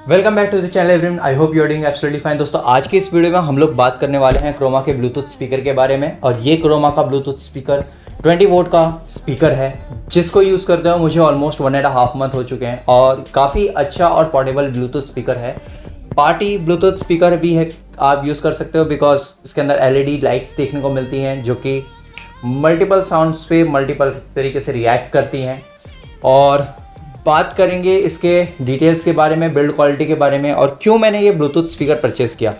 Welcome back to the channel everyone. I hope you are doing absolutely fine. दोस्तों, आज की इस video में हम लोग बात करने वाले हैं क्रोमा के ब्लूटूथ स्पीकर के बारे में। और ये क्रोमा का ब्लूटूथ स्पीकर 20 वोट का स्पीकर है, जिसको यूज़ करते हुए मुझे ऑलमोस्ट 1.5 मंथ हो चुके हैं। और काफ़ी अच्छा और पोर्टेबल ब्लूटूथ स्पीकर है। पार्टी ब्लूटूथ स्पीकर भी है, आप यूज़ कर सकते हो, बिकॉज इसके अंदर LED लाइट्स देखने को मिलती हैं जो कि मल्टीपल साउंड्स पे मल्टीपल तरीके से रिएक्ट करती हैं। और बात करेंगे इसके डिटेल्स के बारे में, बिल्ड क्वालिटी के बारे में, और क्यों मैंने ये ब्लूटूथ स्पीकर परचेस किया।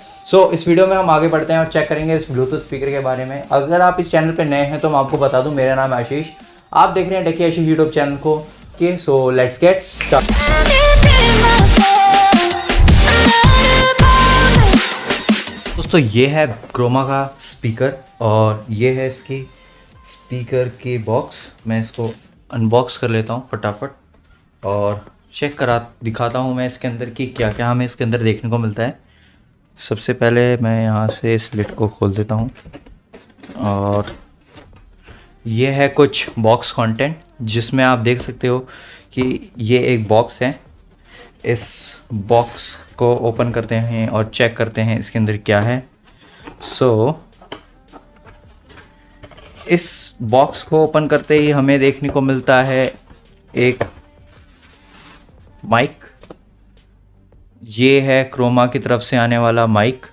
इस वीडियो में हम आगे बढ़ते हैं और चेक करेंगे इस ब्लूटूथ स्पीकर के बारे में। अगर आप इस चैनल पे नए हैं तो मैं आपको बता दूं, मेरा नाम है आशीष, आप देख रहे हैं टेकी आशीष यूट्यूब चैनल को। So let's get start. दोस्तों, ये है क्रोमा का स्पीकर और ये है इसकी स्पीकर की बॉक्स। मैं इसको अनबॉक्स कर लेता हूँ फटाफट और चेक दिखाता हूँ मैं इसके अंदर की क्या क्या हमें इसके अंदर देखने को मिलता है। सबसे पहले मैं यहाँ से इस लिड को खोल देता हूँ और ये है कुछ बॉक्स कंटेंट, जिसमें आप देख सकते हो कि ये एक बॉक्स है। इस बॉक्स को ओपन करते हैं और चेक करते हैं इसके अंदर क्या है। इस बॉक्स को ओपन करते ही हमें देखने को मिलता है एक माइक। ये है क्रोमा की तरफ से आने वाला माइक,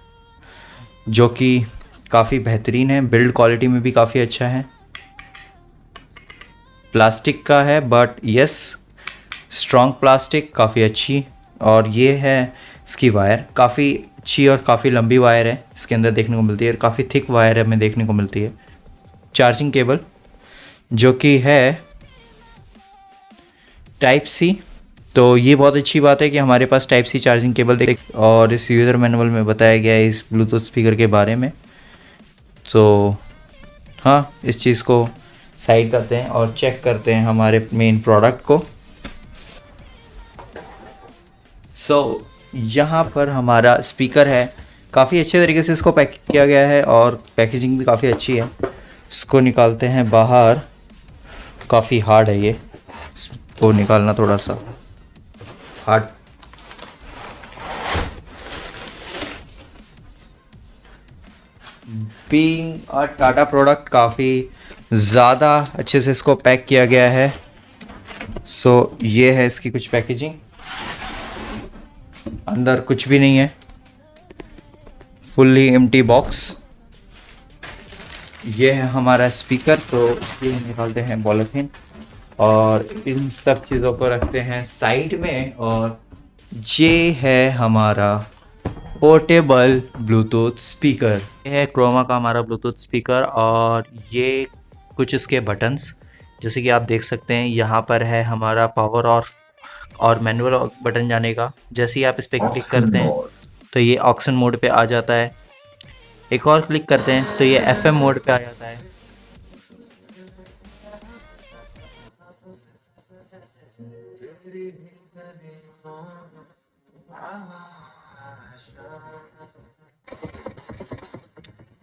जो कि काफ़ी बेहतरीन है, बिल्ड क्वालिटी में भी काफ़ी अच्छा है। प्लास्टिक का है, बट यस, स्ट्रॉन्ग प्लास्टिक, काफ़ी अच्छी। और ये है इसकी वायर, काफ़ी अच्छी और काफ़ी लंबी वायर है इसके अंदर देखने को मिलती है, काफ़ी थिक वायर हमें देखने को मिलती है। चार्जिंग केबल जो कि है टाइप सी, तो ये बहुत अच्छी बात है कि हमारे पास टाइप सी चार्जिंग केबल और इस यूज़र मैनुअल में बताया गया है इस ब्लूटूथ स्पीकर के बारे में। हाँ, इस चीज़ को साइड करते हैं और चेक करते हैं हमारे मेन प्रोडक्ट को। यहाँ पर हमारा स्पीकर है, काफ़ी अच्छे तरीके से इसको पैक किया गया है और पैकेजिंग भी काफ़ी अच्छी है। इसको निकालते हैं बाहर, काफ़ी हार्ड है ये, इसको निकालना थोड़ा सा hard. Being a Tata product, काफ़ी ज़्यादा अच्छे से इसको पैक किया गया है। ये है इसकी कुछ पैकेजिंग, अंदर कुछ भी नहीं है, फुल्ली एम्प्टी बॉक्स। ये है हमारा स्पीकर, तो ये निकालते हैं पॉलीथीन और इन सब चीज़ों को रखते हैं साइड में। और ये है हमारा पोर्टेबल ब्लूटूथ स्पीकर। ये है क्रोमा का हमारा ब्लूटूथ स्पीकर और ये कुछ इसके बटन्स, जैसे कि आप देख सकते हैं यहाँ पर है हमारा पावर और मैनुअल बटन जाने का। जैसे ही आप इस पर क्लिक करते हैं तो ये ऑक्सन मोड पे आ जाता है। एक और क्लिक करते हैं तो ये FM मोड पे आ जाता है।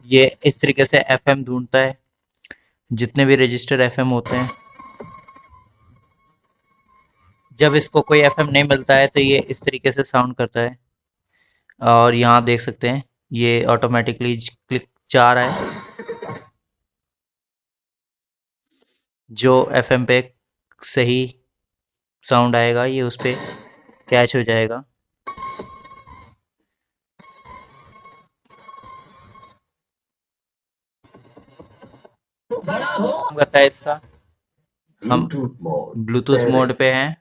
ये इस तरीके से FM ढूंढता है, जितने भी रजिस्टर FM होते हैं। जब इसको कोई FM नहीं मिलता है तो ये इस तरीके से साउंड करता है। और यहाँ आप देख सकते हैं ये ऑटोमेटिकली क्लिक जा रहा है, जो FM पे सही साउंड आएगा ये उस पर कैच हो जाएगा। करता है इसका, हम ब्लूटूथ मोड पे हैं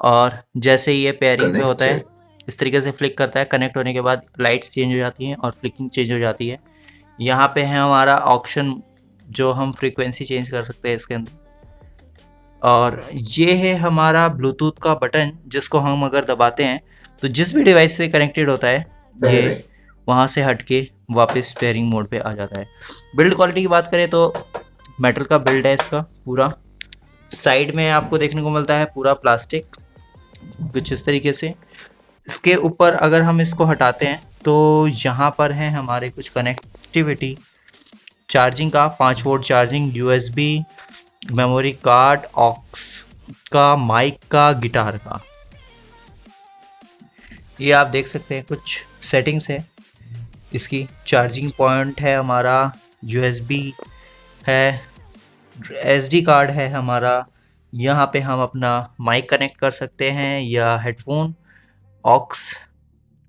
और जैसे ही ये पेयरिंग पे होता है इस तरीके से फ्लिक करता है। कनेक्ट होने के बाद लाइट्स चेंज हो जाती हैं और फ्लिकिंग चेंज हो जाती है। यहाँ पे है हमारा ऑप्शन, जो हम फ्रीक्वेंसी चेंज कर सकते हैं इसके अंदर। और ये है हमारा ब्लूटूथ का बटन, जिसको हम अगर दबाते हैं तो जिस भी डिवाइस से कनेक्टेड होता है ये वहाँ से हट के वापस पेयरिंग मोड पे आ जाता है। बिल्ड क्वालिटी की बात करें तो मेटल का बिल्ड है इसका पूरा। साइड में आपको देखने को मिलता है पूरा प्लास्टिक, कुछ इस तरीके से। इसके ऊपर अगर हम इसको हटाते हैं तो यहाँ पर है हमारे कुछ कनेक्टिविटी, चार्जिंग का 5 volt charging, USB, memory card, aux का, माइक का, गिटार का। ये आप देख सकते हैं कुछ सेटिंग्स है इसकी। चार्जिंग पॉइंट है हमारा, यूएसबी है, एसडी कार्ड है हमारा। यहाँ पे हम अपना माइक कनेक्ट कर सकते हैं या हेडफोन, ऑक्स,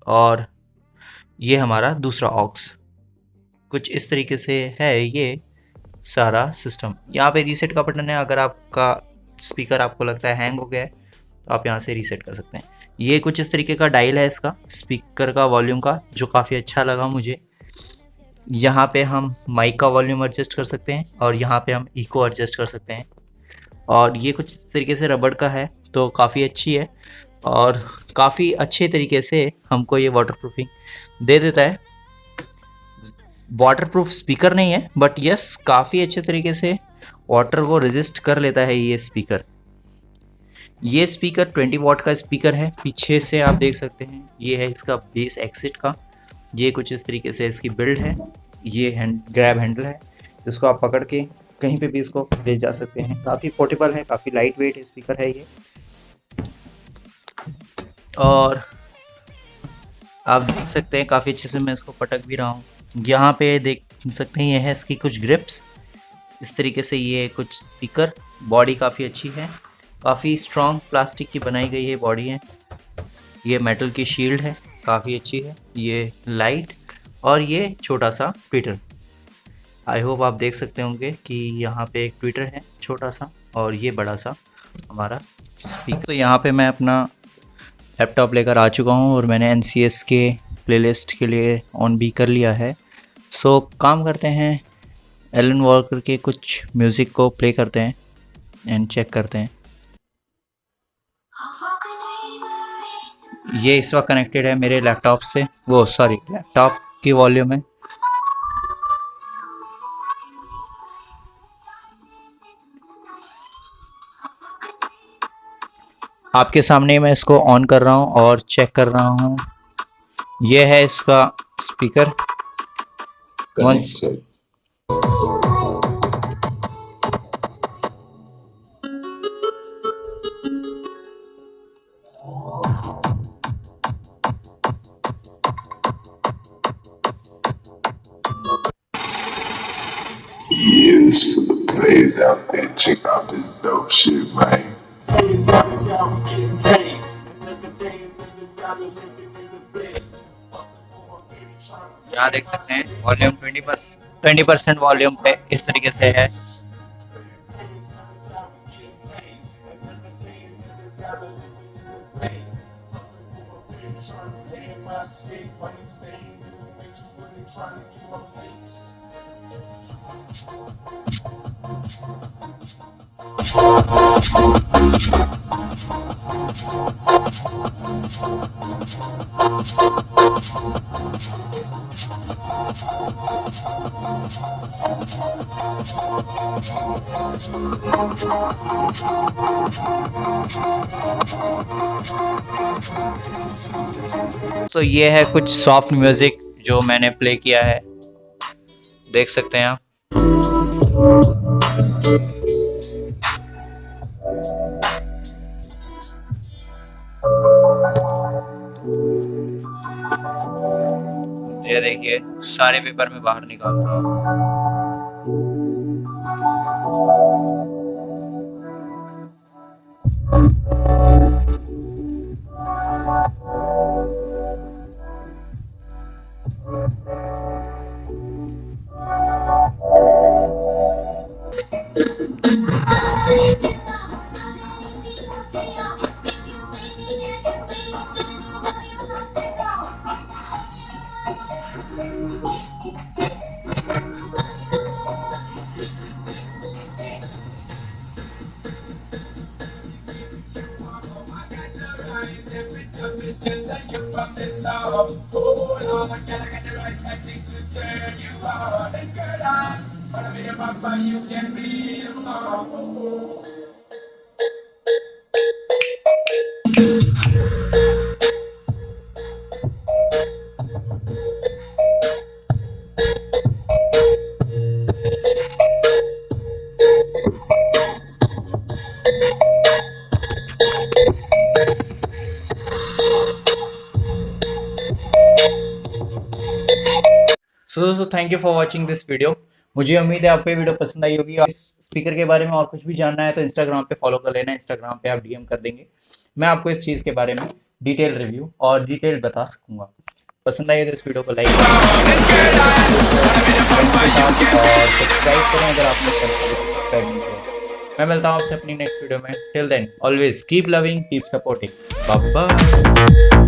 और ये हमारा दूसरा ऑक्स। कुछ इस तरीके से है ये सारा सिस्टम। यहाँ पे रीसेट का बटन है, अगर आपका स्पीकर आपको लगता है हैंग हो गया है तो आप यहाँ से रीसेट कर सकते हैं। ये कुछ इस तरीके का डायल है इसका स्पीकर का वॉल्यूम का, जो काफ़ी अच्छा लगा मुझे। यहाँ पे हम माइक का वॉल्यूम एडजस्ट कर सकते हैं और यहाँ पे हम इको एडजस्ट कर सकते हैं। और ये कुछ इस तरीके से रबड़ का है, तो काफ़ी अच्छी है और काफ़ी अच्छे तरीके से हमको ये वाटरप्रूफिंग दे देता है। वाटरप्रूफ स्पीकर नहीं है, बट यस काफ़ी अच्छे तरीके से वाटर को रेजिस्ट कर लेता है ये स्पीकर। ये स्पीकर 20 वॉट का स्पीकर है। पीछे से आप देख सकते हैं ये है इसका बेस एक्सिट का। ये कुछ इस तरीके से इसकी बिल्ड है। ये ग्रैब हैंडल है, जिसको आप पकड़ के कहीं पे भी इसको ले जा सकते हैं। काफ़ी पोर्टेबल है, काफ़ी लाइट वेट स्पीकर है ये। और आप देख सकते हैं काफ़ी अच्छे से मैं इसको पटक भी रहा हूँ। यहाँ पे देख सकते हैं ये है इसकी कुछ ग्रिप्स। इस तरीके से ये कुछ स्पीकर, बॉडी काफ़ी अच्छी है, काफ़ी स्ट्रॉन्ग प्लास्टिक की बनाई गई है बॉडी है। ये मेटल की शील्ड है, काफ़ी अच्छी है। ये लाइट और ये छोटा सा ट्विटर। आई होप आप देख सकते होंगे कि यहाँ पे एक ट्विटर है छोटा सा और ये बड़ा सा हमारा स्पीकर। तो यहाँ पे मैं अपना लैपटॉप लेकर आ चुका हूँ और मैंने NCS के प्लेलिस्ट के लिए ऑन भी कर लिया है। सो काम करते हैं, एलन वॉकर के कुछ म्यूज़िक को प्ले करते हैं एंड चेक करते हैं। ये इस वक्त कनेक्टेड है मेरे लैपटॉप से, वो सॉरी लैपटॉप की वॉल्यूम है। आपके सामने मैं इसको ऑन कर रहा हूँ और चेक कर रहा हूँ। ये है इसका speaker. Yes, for the players out there, check out this dope shit, man. यहाँ देख सकते हैं वॉल्यूम 20% वॉल्यूम पे इस तरीके से है। तो ये है कुछ सॉफ्ट म्यूजिक जो मैंने प्ले किया है, देख सकते हैं आप। ये देखिए सारे पेपर में बाहर निकाल रहा हूँ। तो दोस्तों thank you for watching this video. मुझे उम्मीद है आपको ये वीडियो पसंद आई होगी। इस स्पीकर के बारे में और कुछ भी जानना है तो इंस्टाग्राम पे फॉलो कर लेना। इंस्टाग्राम पे आप डीएम कर देंगे, मैं आपको इस चीज़ के बारे में डिटेल रिव्यू और डिटेल बता सकूँगा। पसंद आई तो इस वीडियो को लाइक और सब्सक्राइब करें अगर आपने सब्सक्राइब नहीं किया। मैं मिलता हूँ आपसे अपनी नेक्स्ट वीडियो में। Till then always keep loving, keep supporting, bye bye.